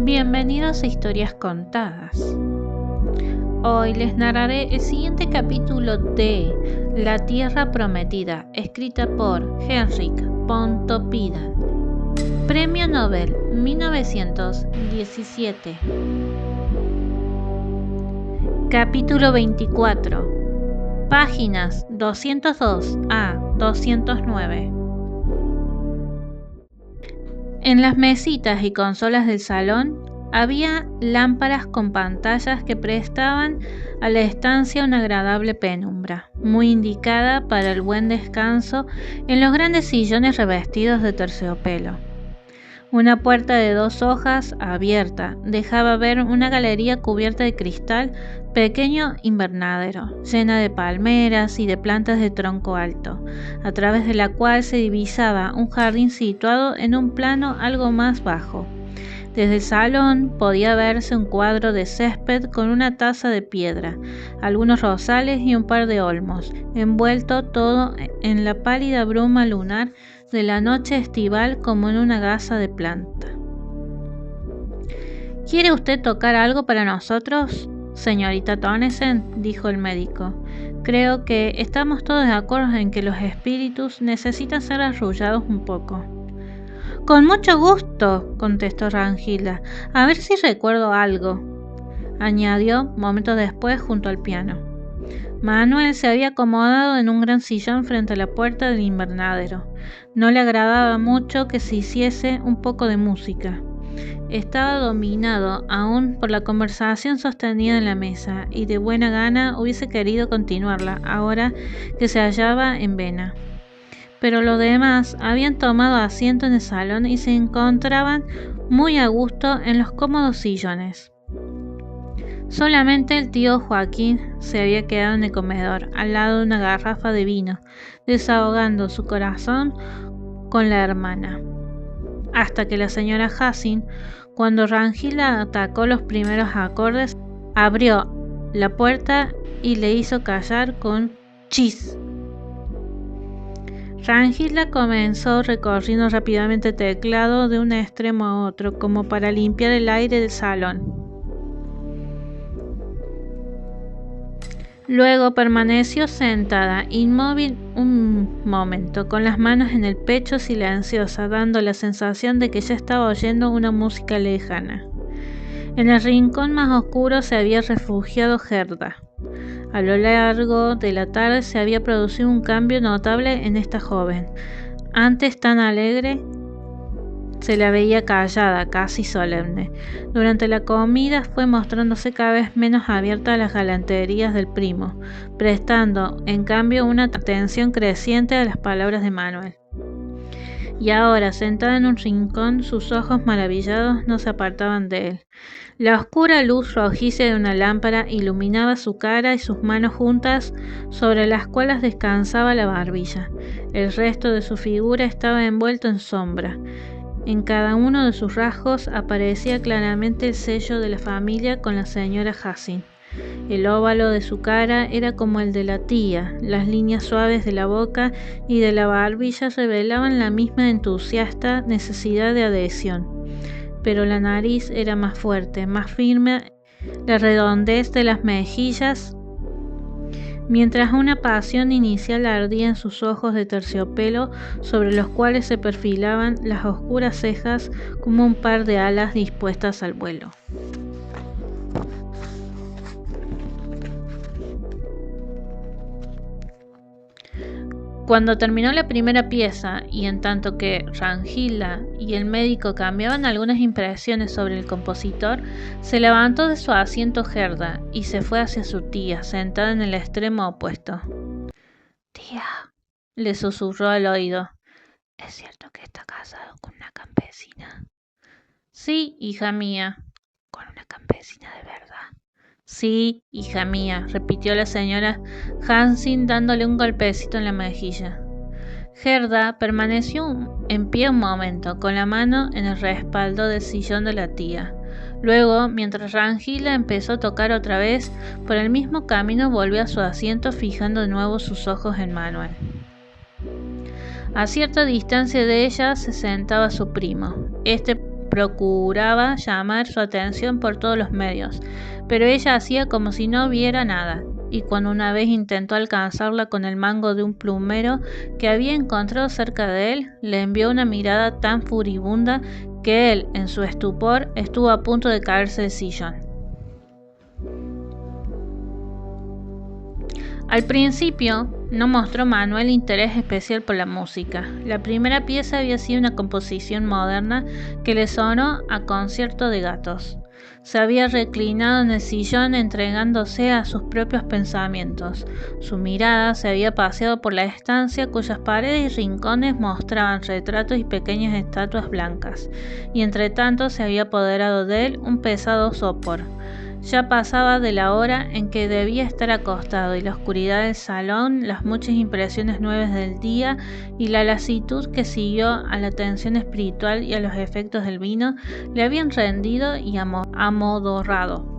Bienvenidos a Historias Contadas. Hoy les narraré el siguiente capítulo de La Tierra Prometida, escrita por Henrik Pontoppidan. Premio Nobel 1917. Capítulo 24. Páginas 202 a 209. En las mesitas y consolas del salón había lámparas con pantallas que prestaban a la estancia una agradable penumbra, muy indicada para el buen descanso en los grandes sillones revestidos de terciopelo. Una puerta de 2 hojas, abierta, dejaba ver una galería cubierta de cristal, pequeño invernadero, llena de palmeras y de plantas de tronco alto, a través de la cual se divisaba un jardín situado en un plano algo más bajo. Desde el salón podía verse un cuadro de césped con una taza de piedra, algunos rosales y un par de olmos, envuelto todo en la pálida bruma lunar de la noche estival como en una gasa de planta. ¿Quiere usted tocar algo para nosotros, señorita Tonnesen?, dijo el médico. Creo que estamos todos de acuerdo en que los espíritus necesitan ser arrullados un poco. Con mucho gusto, contestó Rangilda. A ver si recuerdo algo, añadió momentos después junto al piano. Manuel se había acomodado en un gran sillón frente a la puerta del invernadero. No le agradaba mucho que se hiciese un poco de música. Estaba dominado aún por la conversación sostenida en la mesa y de buena gana hubiese querido continuarla ahora que se hallaba en vena. Pero los demás habían tomado asiento en el salón y se encontraban muy a gusto en los cómodos sillones. Solamente el tío Joaquín se había quedado en el comedor, al lado de una garrafa de vino, desahogando su corazón con la hermana. Hasta que la señora Hutchins, cuando Rangilda atacó los primeros acordes, abrió la puerta y le hizo callar con chis. Rangilda comenzó recorriendo rápidamente el teclado de un extremo a otro, como para limpiar el aire del salón. Luego permaneció sentada, inmóvil un momento, con las manos en el pecho, silenciosa, dando la sensación de que ya estaba oyendo una música lejana. En el rincón más oscuro se había refugiado Gerda. A lo largo de la tarde se había producido un cambio notable en esta joven. Antes tan alegre, se la veía callada, casi solemne. Durante la comida fue mostrándose cada vez menos abierta a las galanterías del primo, prestando, en cambio, una atención creciente a las palabras de Manuel. Y ahora, sentada en un rincón, sus ojos maravillados no se apartaban de él. La oscura luz rojiza de una lámpara iluminaba su cara y sus manos juntas, sobre las cuales descansaba la barbilla. El resto de su figura estaba envuelto en sombra. En cada uno de sus rasgos aparecía claramente el sello de la familia con la señora Hutchins. El óvalo de su cara era como el de la tía, las líneas suaves de la boca y de la barbilla revelaban la misma entusiasta necesidad de adhesión, pero la nariz era más fuerte, más firme, la redondez de las mejillas, mientras una pasión inicial ardía en sus ojos de terciopelo, sobre los cuales se perfilaban las oscuras cejas como un par de alas dispuestas al vuelo. Cuando terminó la primera pieza, y en tanto que Rangilda y el médico cambiaban algunas impresiones sobre el compositor, se levantó de su asiento Gerda y se fue hacia su tía, sentada en el extremo opuesto. «Tía», le susurró al oído, «¿es cierto que está casado con una campesina?» «Sí, hija mía». «¿Con una campesina de verdad?» «Sí, hija mía», repitió la señora Hutchins dándole un golpecito en la mejilla. Gerda permaneció en pie un momento, con la mano en el respaldo del sillón de la tía. Luego, mientras Rangilda empezó a tocar otra vez, por el mismo camino volvió a su asiento, fijando de nuevo sus ojos en Manuel. A cierta distancia de ella se sentaba su primo. Este procuraba llamar su atención por todos los medios, pero ella hacía como si no viera nada, y cuando una vez intentó alcanzarla con el mango de un plumero que había encontrado cerca de él, le envió una mirada tan furibunda que él, en su estupor, estuvo a punto de caerse del sillón. Al principio, no mostró Manuel interés especial por la música. La primera pieza había sido una composición moderna que le sonó a concierto de gatos. Se había reclinado en el sillón entregándose a sus propios pensamientos. Su mirada se había paseado por la estancia cuyas paredes y rincones mostraban retratos y pequeñas estatuas blancas, y entre tanto se había apoderado de él un pesado sopor. Ya pasaba de la hora en que debía estar acostado y la oscuridad del salón, las muchas impresiones nuevas del día y la lasitud que siguió a la tensión espiritual y a los efectos del vino le habían rendido y amodorrado.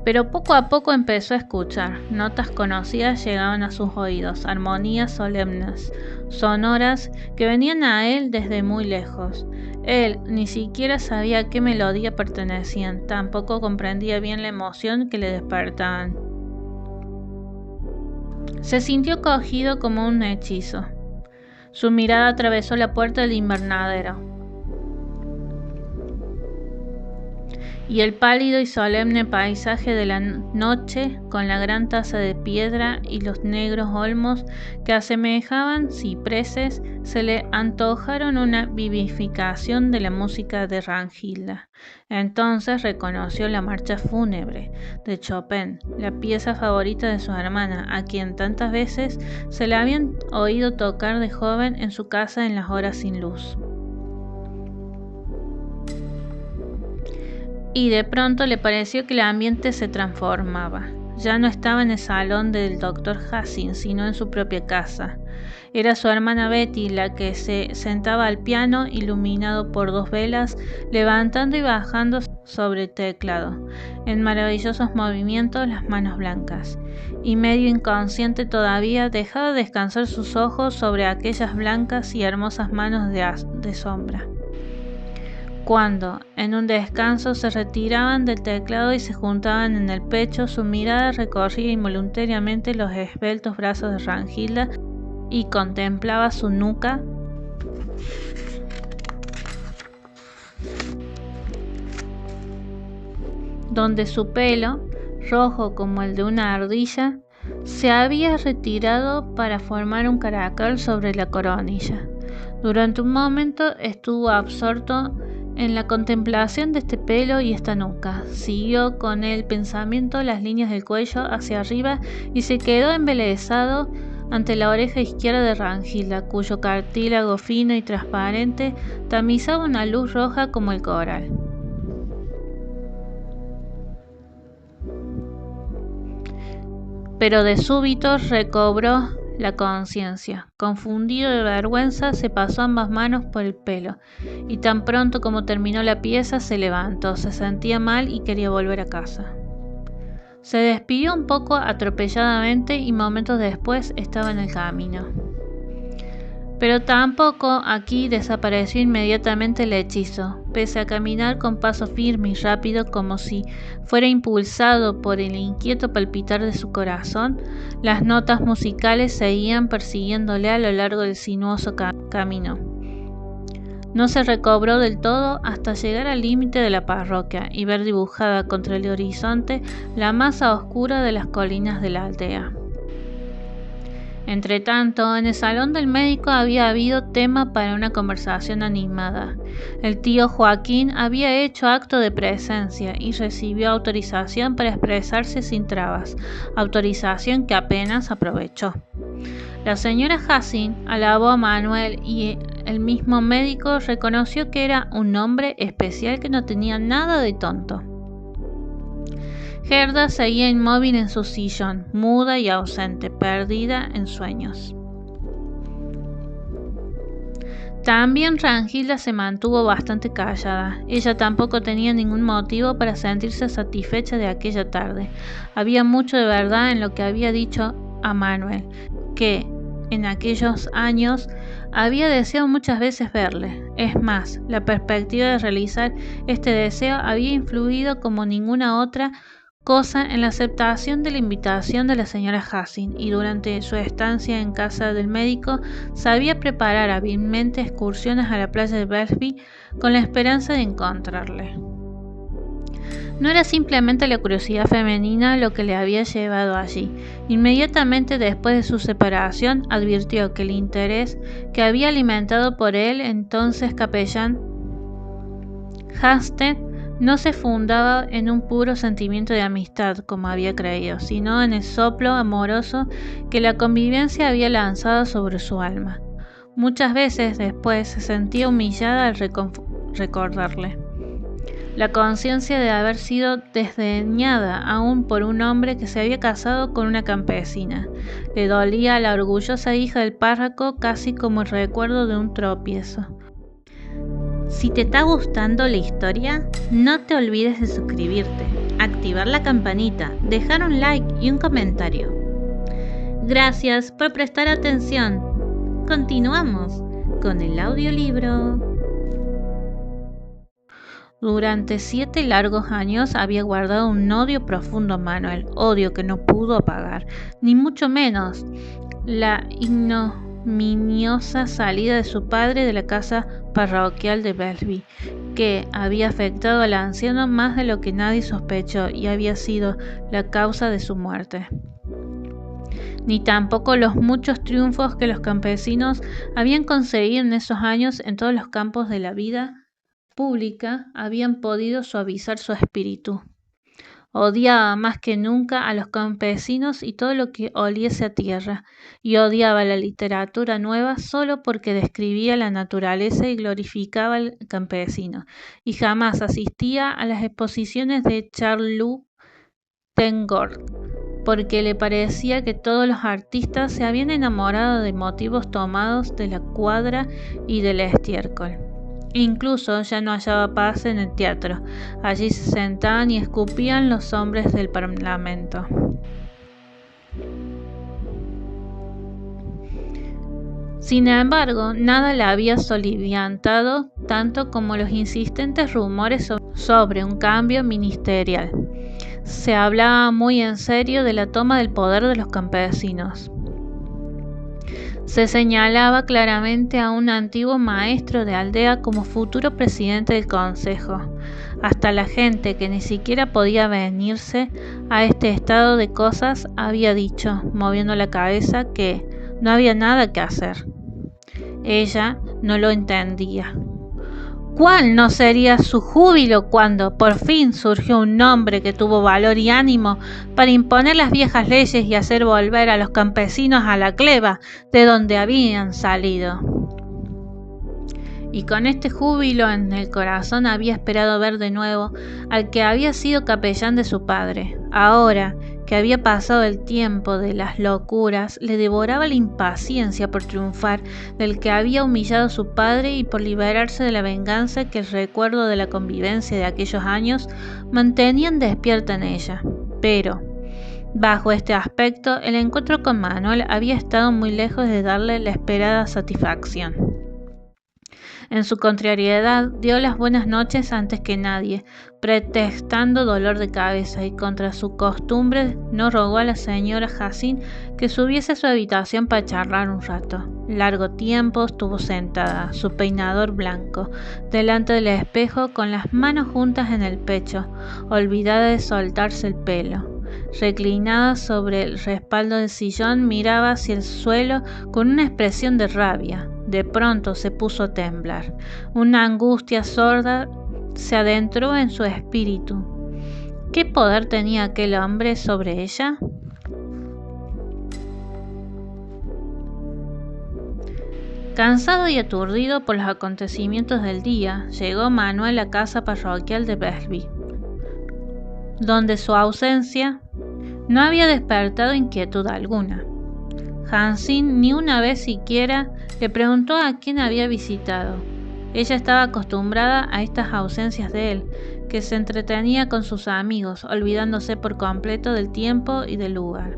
Pero poco a poco empezó a escuchar. Notas conocidas llegaban a sus oídos, armonías solemnes, sonoras, que venían a él desde muy lejos. Él ni siquiera sabía a qué melodía pertenecían, tampoco comprendía bien la emoción que le despertaban. Se sintió cogido como un hechizo. Su mirada atravesó la puerta del invernadero. Y el pálido y solemne paisaje de la noche, con la gran taza de piedra y los negros olmos que asemejaban cipreses, se le antojaron una vivificación de la música de Ranghilda. Entonces reconoció la marcha fúnebre de Chopin, la pieza favorita de su hermana, a quien tantas veces se la habían oído tocar de joven en su casa en las horas sin luz. Y de pronto le pareció que el ambiente se transformaba. Ya no estaba en el salón del doctor Hassin, sino en su propia casa. Era su hermana Betty la que se sentaba al piano, iluminado por 2 velas, levantando y bajando sobre el teclado, en maravillosos movimientos, las manos blancas. Y medio inconsciente todavía, dejaba descansar sus ojos sobre aquellas blancas y hermosas manos de sombra. Cuando, en un descanso, se retiraban del teclado y se juntaban en el pecho, su mirada recorría involuntariamente los esbeltos brazos de Ranghilda y contemplaba su nuca, donde su pelo, rojo como el de una ardilla, se había retirado para formar un caracol sobre la coronilla. Durante un momento estuvo absorto en la contemplación de este pelo y esta nuca. Siguió con el pensamiento las líneas del cuello hacia arriba y se quedó embelesado ante la oreja izquierda de Ranghilda, cuyo cartílago fino y transparente tamizaba una luz roja como el coral. Pero de súbito recobró la conciencia. Confundido de vergüenza, se pasó ambas manos por el pelo, y tan pronto como terminó la pieza se levantó. Se sentía mal y quería volver a casa. Se despidió un poco atropelladamente y momentos después estaba en el camino. Pero tampoco aquí desapareció inmediatamente el hechizo. Pese a caminar con paso firme y rápido, como si fuera impulsado por el inquieto palpitar de su corazón, las notas musicales seguían persiguiéndole a lo largo del sinuoso camino. No se recobró del todo hasta llegar al límite de la parroquia y ver dibujada contra el horizonte la masa oscura de las colinas de la aldea. Entretanto, en el salón del médico había habido tema para una conversación animada. El tío Joaquín había hecho acto de presencia y recibió autorización para expresarse sin trabas, autorización que apenas aprovechó. La señora Hassin alabó a Manuel y el mismo médico reconoció que era un hombre especial que no tenía nada de tonto. Gerda seguía inmóvil en su sillón, muda y ausente, perdida en sueños. También Ranghilda se mantuvo bastante callada. Ella tampoco tenía ningún motivo para sentirse satisfecha de aquella tarde. Había mucho de verdad en lo que había dicho a Manuel, que en aquellos años Había deseado muchas veces verle. Es más, la perspectiva de realizar este deseo había influido como ninguna otra cosa en la aceptación de la invitación de la señora Hastings, y durante su estancia en casa del médico sabía preparar hábilmente excursiones a la playa de Belsby con la esperanza de encontrarle. No era simplemente la curiosidad femenina lo que le había llevado allí. Inmediatamente después de su separación, advirtió que el interés que había alimentado por él entonces capellán Hastings no se fundaba en un puro sentimiento de amistad, como había creído, sino en el soplo amoroso que la convivencia había lanzado sobre su alma. Muchas veces después se sentía humillada al recordarle. La conciencia de haber sido desdeñada aún por un hombre que se había casado con una campesina. Le dolía a la orgullosa hija del párroco casi como el recuerdo de un tropiezo. Si te está gustando la historia, no te olvides de suscribirte, activar la campanita, dejar un like y un comentario. Gracias por prestar atención. Continuamos con el audiolibro. Durante 7 largos años había guardado un odio profundo a Manuel, odio que no pudo apagar, ni mucho menos la ignominiosa salida de su padre de la casa parroquial de Belsby, que había afectado al anciano más de lo que nadie sospechó y había sido la causa de su muerte. Ni tampoco los muchos triunfos que los campesinos habían conseguido en esos años en todos los campos de la vida pública habían podido suavizar su espíritu. Odiaba más que nunca a los campesinos y todo lo que oliese a tierra, y odiaba la literatura nueva solo porque describía la naturaleza y glorificaba al campesino, y jamás asistía a las exposiciones de Charles Tengord, porque le parecía que todos los artistas se habían enamorado de motivos tomados de la cuadra y del estiércol. Incluso ya no hallaba paz en el teatro. Allí se sentaban y escupían los hombres del parlamento. Sin embargo, nada la había soliviantado tanto como los insistentes rumores sobre un cambio ministerial. Se hablaba muy en serio de la toma del poder de los campesinos. Se señalaba claramente a un antiguo maestro de aldea como futuro presidente del consejo. Hasta la gente que ni siquiera podía venirse a este estado de cosas había dicho, moviendo la cabeza, que no había nada que hacer. Ella no lo entendía. ¿Cuál no sería su júbilo cuando por fin surgió un hombre que tuvo valor y ánimo para imponer las viejas leyes y hacer volver a los campesinos a la cleva de donde habían salido? Y con este júbilo en el corazón había esperado ver de nuevo al que había sido capellán de su padre. Ahora que había pasado el tiempo de las locuras, le devoraba la impaciencia por triunfar del que había humillado a su padre y por liberarse de la venganza que el recuerdo de la convivencia de aquellos años mantenían despierta en ella. Pero, bajo este aspecto, el encuentro con Manuel había estado muy lejos de darle la esperada satisfacción. En su contrariedad, dio las buenas noches antes que nadie, pretextando dolor de cabeza, y contra su costumbre no rogó a la señora Hastings que subiese a su habitación para charlar un rato. Largo tiempo estuvo sentada, su peinador blanco, delante del espejo, con las manos juntas en el pecho, olvidada de soltarse el pelo. Reclinada sobre el respaldo del sillón, miraba hacia el suelo con una expresión de rabia. De pronto se puso a temblar. Una angustia sorda se adentró en su espíritu. ¿Qué poder tenía aquel hombre sobre ella? Cansado y aturdido por los acontecimientos del día, llegó Manuel a la casa parroquial de Belsby, donde su ausencia no había despertado inquietud alguna. Hastings ni una vez siquiera le preguntó a quién había visitado. Ella estaba acostumbrada a estas ausencias de él, que se entretenía con sus amigos, olvidándose por completo del tiempo y del lugar.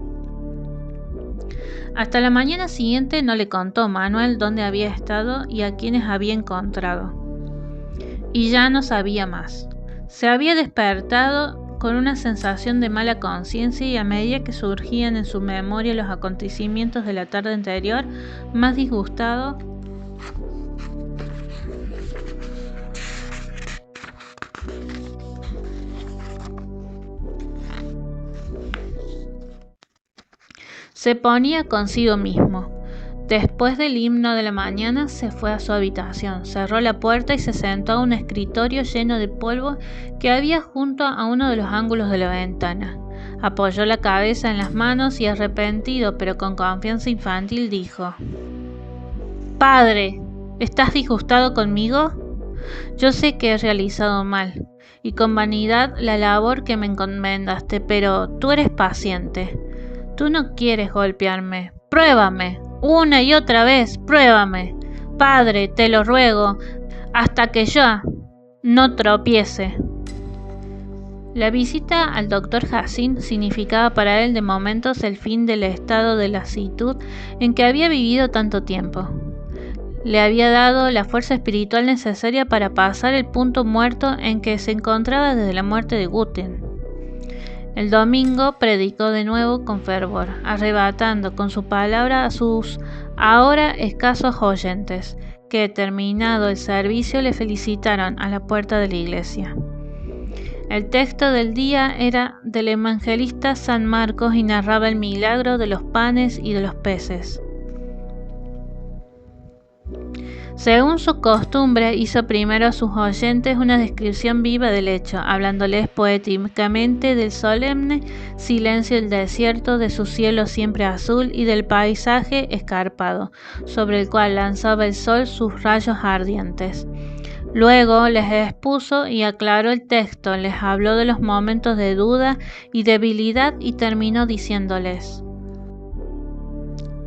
Hasta la mañana siguiente no le contó Manuel dónde había estado y a quiénes había encontrado. Y ya no sabía más. Se había despertado con una sensación de mala conciencia y a medida que surgían en su memoria los acontecimientos de la tarde anterior, más disgustado, se ponía consigo mismo. Después del himno de la mañana se fue a su habitación, cerró la puerta y se sentó a un escritorio lleno de polvo que había junto a uno de los ángulos de la ventana. Apoyó la cabeza en las manos y arrepentido, pero con confianza infantil, dijo: «Padre, ¿estás disgustado conmigo? Yo sé que he realizado mal y con vanidad la labor que me encomendaste, pero tú eres paciente. Tú no quieres golpearme. Pruébame. Una y otra vez, pruébame. Padre, te lo ruego, hasta que yo no tropiece». La visita al doctor Jacin significaba para él de momentos el fin del estado de lasitud en que había vivido tanto tiempo. Le había dado la fuerza espiritual necesaria para pasar el punto muerto en que se encontraba desde la muerte de Guten. El domingo predicó de nuevo con fervor, arrebatando con su palabra a sus ahora escasos oyentes, que terminado el servicio le felicitaron a la puerta de la iglesia. El texto del día era del evangelista San Marcos y narraba el milagro de los panes y de los peces. Según su costumbre, hizo primero a sus oyentes una descripción viva del hecho, hablándoles poéticamente del solemne silencio del desierto, de su cielo siempre azul y del paisaje escarpado, sobre el cual lanzaba el sol sus rayos ardientes. Luego les expuso y aclaró el texto, les habló de los momentos de duda y debilidad y terminó diciéndoles: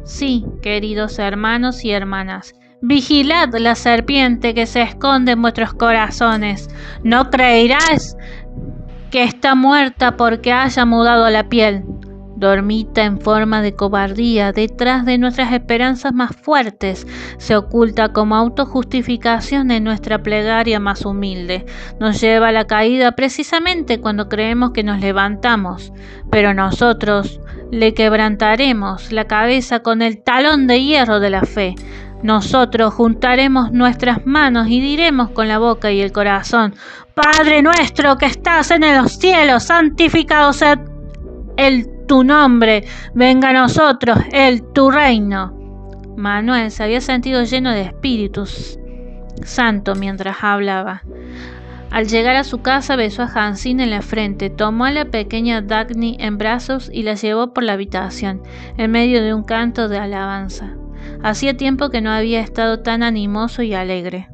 «Sí, queridos hermanos y hermanas, vigilad la serpiente que se esconde en vuestros corazones. No creeráis que está muerta porque haya mudado la piel. Dormita en forma de cobardía, detrás de nuestras esperanzas más fuertes, se oculta como autojustificación en nuestra plegaria más humilde. Nos lleva a la caída precisamente cuando creemos que nos levantamos, pero nosotros le quebrantaremos la cabeza con el talón de hierro de la fe. Nosotros juntaremos nuestras manos y diremos con la boca y el corazón: Padre nuestro que estás en los cielos, santificado sea tu nombre, venga a nosotros tu reino». Manuel se había sentido lleno de Espíritu Santo mientras hablaba. Al llegar a su casa besó a Jacin en la frente, tomó a la pequeña Dagny en brazos y la llevó por la habitación, en medio de un canto de alabanza. Hacía tiempo que no había estado tan animoso y alegre.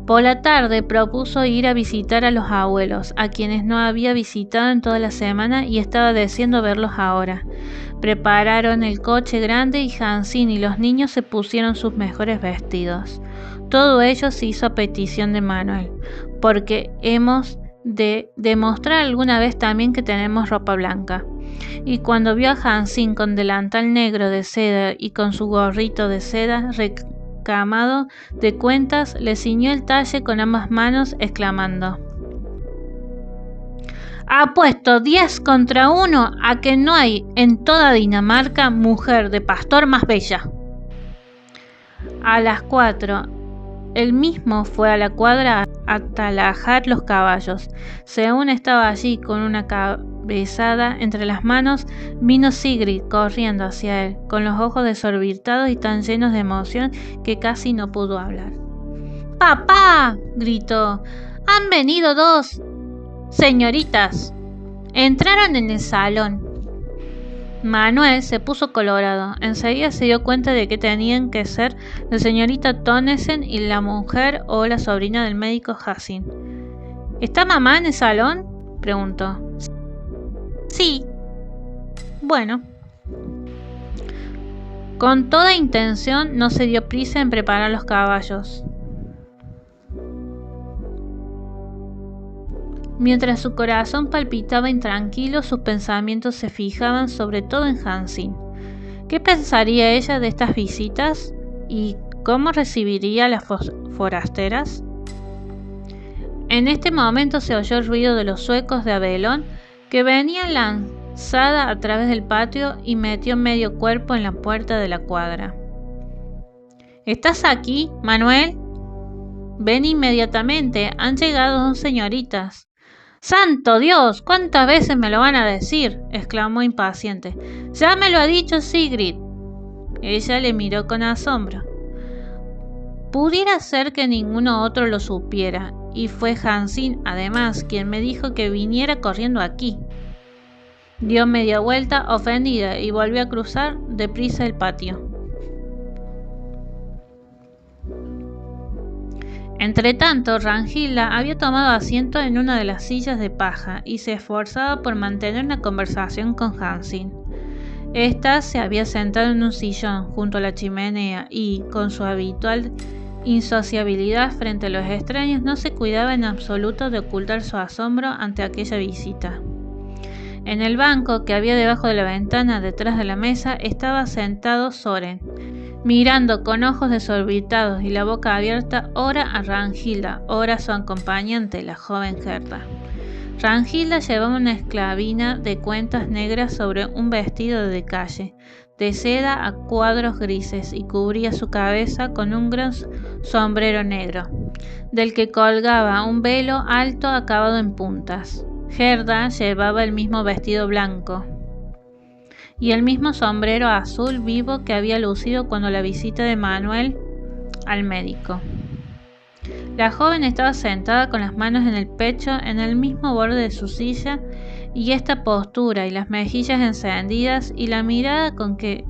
Por la tarde propuso ir a visitar a los abuelos, a quienes no había visitado en toda la semana y estaba deseando verlos ahora. Prepararon el coche grande y Jacin y los niños se pusieron sus mejores vestidos. Todo ello se hizo a petición de Manuel, porque hemos de demostrar alguna vez también que tenemos ropa blanca. Y cuando vio a Jacin con delantal negro de seda y con su gorrito de seda recamado de cuentas, le ciñó el talle con ambas manos, exclamando: «Apuesto 10 contra 1 a que no hay en toda Dinamarca mujer de pastor más bella». A las 4, él mismo fue a la cuadra a talajar los caballos. Según estaba allí con una cabezada entre las manos, vino Sigrid corriendo hacia él, con los ojos desorbitados y tan llenos de emoción que casi no pudo hablar. «¡Papá!», gritó. «¡Han venido 2 señoritas!». Entraron en el salón. Manuel se puso colorado. Enseguida se dio cuenta de que tenían que ser la señorita Tonnesen y la mujer o la sobrina del médico Jacin. «¿Está mamá en el salón?», preguntó. «Sí». «Bueno». Con toda intención no se dio prisa en preparar los caballos. Mientras su corazón palpitaba intranquilo, sus pensamientos se fijaban sobre todo en Hansine. ¿Qué pensaría ella de estas visitas? ¿Y cómo recibiría a las forasteras? En este momento se oyó el ruido de los zuecos de Abelón, que venía lanzada a través del patio y metió medio cuerpo en la puerta de la cuadra. ¿Estás aquí, Manuel? Ven inmediatamente, han llegado 2 señoritas. ¡Santo Dios! ¿Cuántas veces me lo van a decir?, exclamó impaciente. Ya me lo ha dicho Sigrid. Ella le miró con asombro. Pudiera ser que ninguno otro lo supiera, y fue Hansine, además, quien me dijo que viniera corriendo aquí. Dio media vuelta, ofendida, y volvió a cruzar deprisa el patio. Entretanto, Ranghilda había tomado asiento en una de las sillas de paja y se esforzaba por mantener una conversación con Hansine. Esta se había sentado en un sillón junto a la chimenea y, con su habitual insociabilidad frente a los extraños, no se cuidaba en absoluto de ocultar su asombro ante aquella visita. En el banco que había debajo de la ventana detrás de la mesa estaba sentado Soren, mirando con ojos desorbitados y la boca abierta ora a Ranghilda, ora a su acompañante, la joven Gerda. Ranghilda llevaba una esclavina de cuentas negras sobre un vestido de calle, de seda a cuadros grises, y cubría su cabeza con un gran sombrero negro, del que colgaba un velo alto acabado en puntas. Gerda llevaba el mismo vestido blanco y el mismo sombrero azul vivo que había lucido cuando la visita de Manuel al médico. La joven estaba sentada con las manos en el pecho en el mismo borde de su silla, y esta postura y las mejillas encendidas y la mirada con que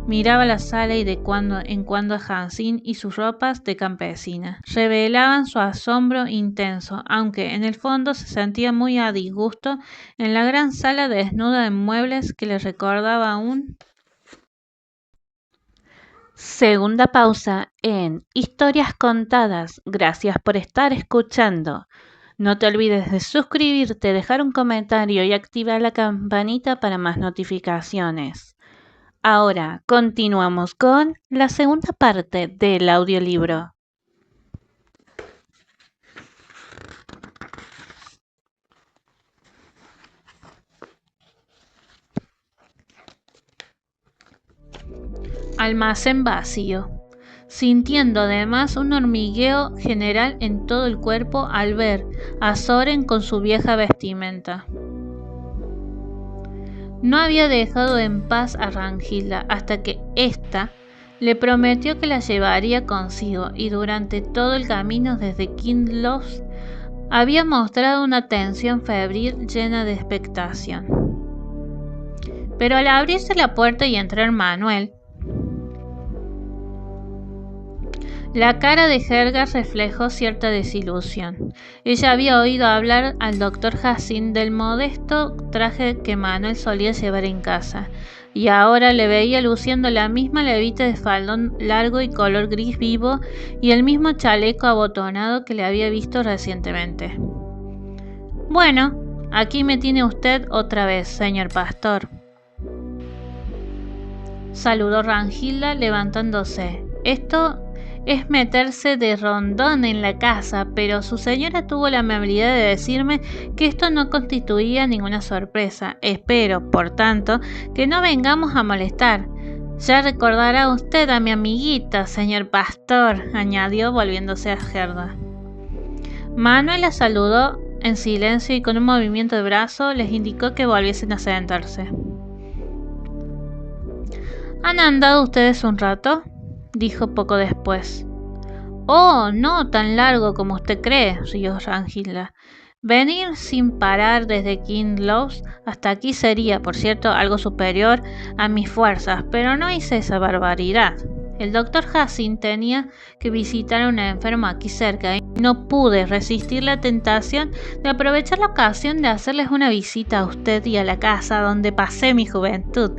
miraba la sala y de cuando en cuando a Hansine y sus ropas de campesina revelaban su asombro intenso, aunque en el fondo se sentía muy a disgusto en la gran sala desnuda de muebles que le recordaba aún. Segunda pausa en Historias Contadas. Gracias por estar escuchando. No te olvides de suscribirte, dejar un comentario y activar la campanita para más notificaciones. Ahora continuamos con la segunda parte del audiolibro. Almacén vacío, sintiendo además un hormigueo general en todo el cuerpo al ver a Soren con su vieja vestimenta. No había dejado en paz a Ranghilda hasta que ésta le prometió que la llevaría consigo, y durante todo el camino desde Kindlows había mostrado una tensión febril llena de expectación. Pero al abrirse la puerta y entrar Manuel, la cara de Helga reflejó cierta desilusión. Ella había oído hablar al doctor Hansine del modesto traje que Manuel solía llevar en casa, y ahora le veía luciendo la misma levita de faldón largo y color gris vivo y el mismo chaleco abotonado que le había visto recientemente. Bueno, aquí me tiene usted otra vez, señor pastor, saludó Ranghilda levantándose. Esto es meterse de rondón en la casa, pero su señora tuvo la amabilidad de decirme que esto no constituía ninguna sorpresa. Espero, por tanto, que no vengamos a molestar. Ya recordará usted a mi amiguita, señor pastor, añadió volviéndose a Gerda. Manuel la saludó en silencio y con un movimiento de brazo les indicó que volviesen a sentarse. ¿Han andado ustedes un rato?, dijo poco después. Oh, no tan largo como usted cree, rió Ranghilda. Venir sin parar desde Kindlows hasta aquí sería, por cierto, algo superior a mis fuerzas, pero no hice esa barbaridad. El doctor Hansine tenía que visitar a un enfermo aquí cerca y no pude resistir la tentación de aprovechar la ocasión de hacerles una visita a usted y a la casa donde pasé mi juventud.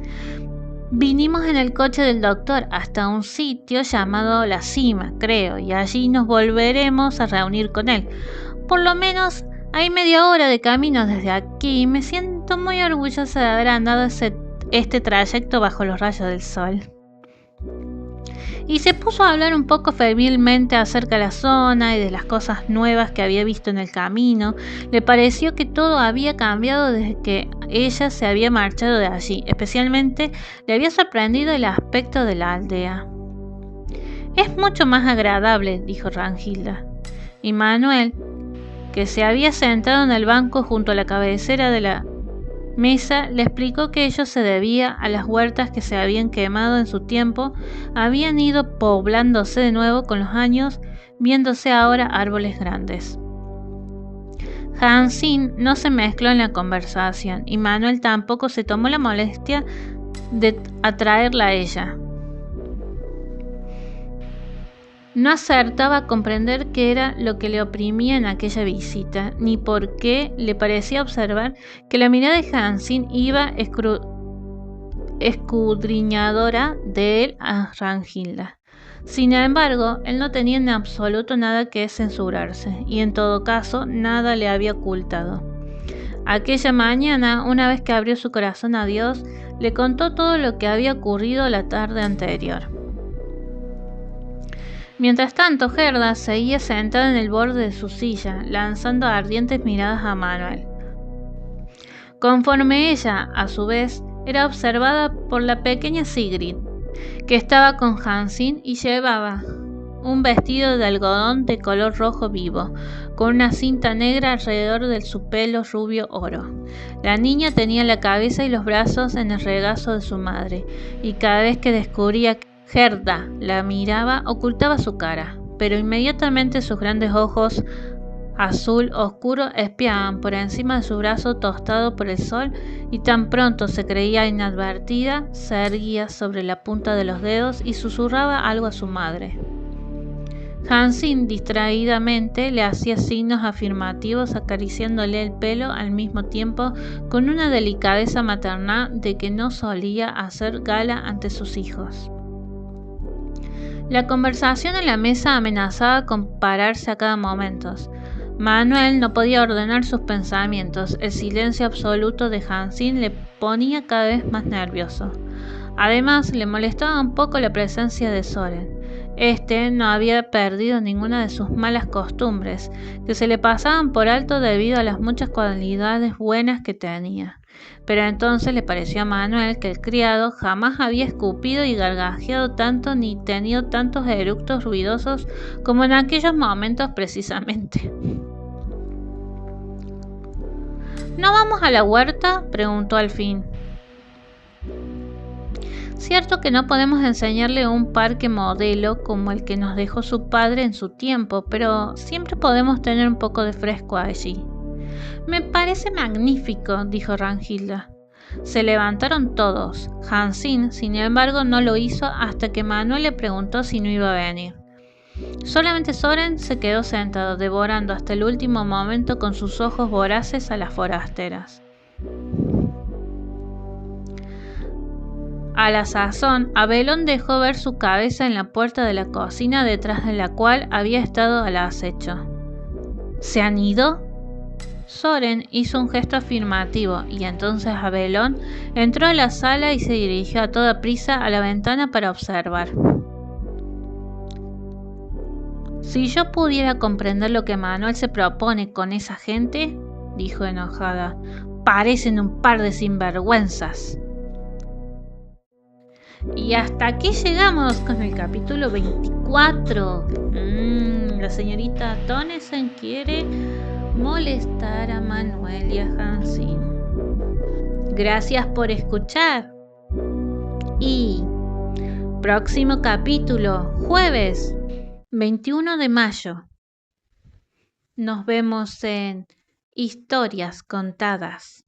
Vinimos en el coche del doctor hasta un sitio llamado La Cima, creo, y allí nos volveremos a reunir con él. Por lo menos Hay media hora de camino desde aquí y me siento muy orgullosa de haber andado este trayecto bajo los rayos del sol. Y se puso a hablar un poco febrilmente acerca de la zona y de las cosas nuevas que había visto en el camino. Le pareció que todo había cambiado desde que ella se había marchado de allí. Especialmente le había sorprendido el aspecto de la aldea. Es mucho más agradable, dijo Rangilda. Y Manuel, que se había sentado en el banco junto a la cabecera de la mesa, le explicó que ello se debía a las huertas que se habían quemado en su tiempo, habían ido poblándose de nuevo con los años, viéndose ahora árboles grandes. Hansín no se mezcló en la conversación y Manuel tampoco se tomó la molestia de atraerla a ella. No acertaba a comprender qué era lo que le oprimía en aquella visita, ni por qué le parecía observar que la mirada de Hansín iba escudriñadora de él a Rangilda. Sin embargo, él no tenía en absoluto nada que censurarse, y en todo caso nada le había ocultado. Aquella mañana, una vez que abrió su corazón a Dios, le contó todo lo que había ocurrido la tarde anterior. Mientras tanto, Gerda seguía sentada en el borde de su silla, lanzando ardientes miradas a Manuel. Conforme ella, a su vez, era observada por la pequeña Sigrid, que estaba con Hansín y llevaba un vestido de algodón de color rojo vivo, con una cinta negra alrededor de su pelo rubio oro. La niña tenía la cabeza y los brazos en el regazo de su madre, y cada vez que descubría que Gerda la miraba, ocultaba su cara, pero inmediatamente sus grandes ojos azul oscuro espiaban por encima de su brazo tostado por el sol, y tan pronto se creía inadvertida, se erguía sobre la punta de los dedos y susurraba algo a su madre. Hansín distraídamente le hacía signos afirmativos acariciándole el pelo al mismo tiempo con una delicadeza maternal de que no solía hacer gala ante sus hijos. La conversación en la mesa amenazaba con pararse a cada momento. Manuel no podía ordenar sus pensamientos. El silencio absoluto de Hansín le ponía cada vez más nervioso. Además, le molestaba un poco la presencia de Soren. Este no había perdido ninguna de sus malas costumbres, que se le pasaban por alto debido a las muchas cualidades buenas que tenía. Pero entonces le pareció a Manuel que el criado jamás había escupido y gargajeado tanto ni tenido tantos eructos ruidosos como en aquellos momentos precisamente. ¿No vamos a la huerta?, preguntó al fin. Cierto que no podemos enseñarle un parque modelo como el que nos dejó su padre en su tiempo, pero siempre podemos tener un poco de fresco allí. Me parece magnífico, dijo Rangilda. Se levantaron todos. Hansín, sin embargo, no lo hizo hasta que Manuel le preguntó si no iba a venir. Solamente Soren se quedó sentado, devorando hasta el último momento con sus ojos voraces a las forasteras. A la sazón, Abelón dejó ver su cabeza en la puerta de la cocina detrás de la cual había estado al acecho. ¿Se han ido? Soren hizo un gesto afirmativo y entonces Abelón entró a la sala y se dirigió a toda prisa a la ventana para observar. Si yo pudiera comprender lo que Manuel se propone con esa gente, dijo enojada, parecen un par de sinvergüenzas. Y hasta aquí llegamos con el capítulo 24. La señorita Tonnesen quiere molestar a Manuel y a Hansín. Gracias por escuchar. Y próximo capítulo, jueves 21 de mayo. Nos vemos en Historias Contadas.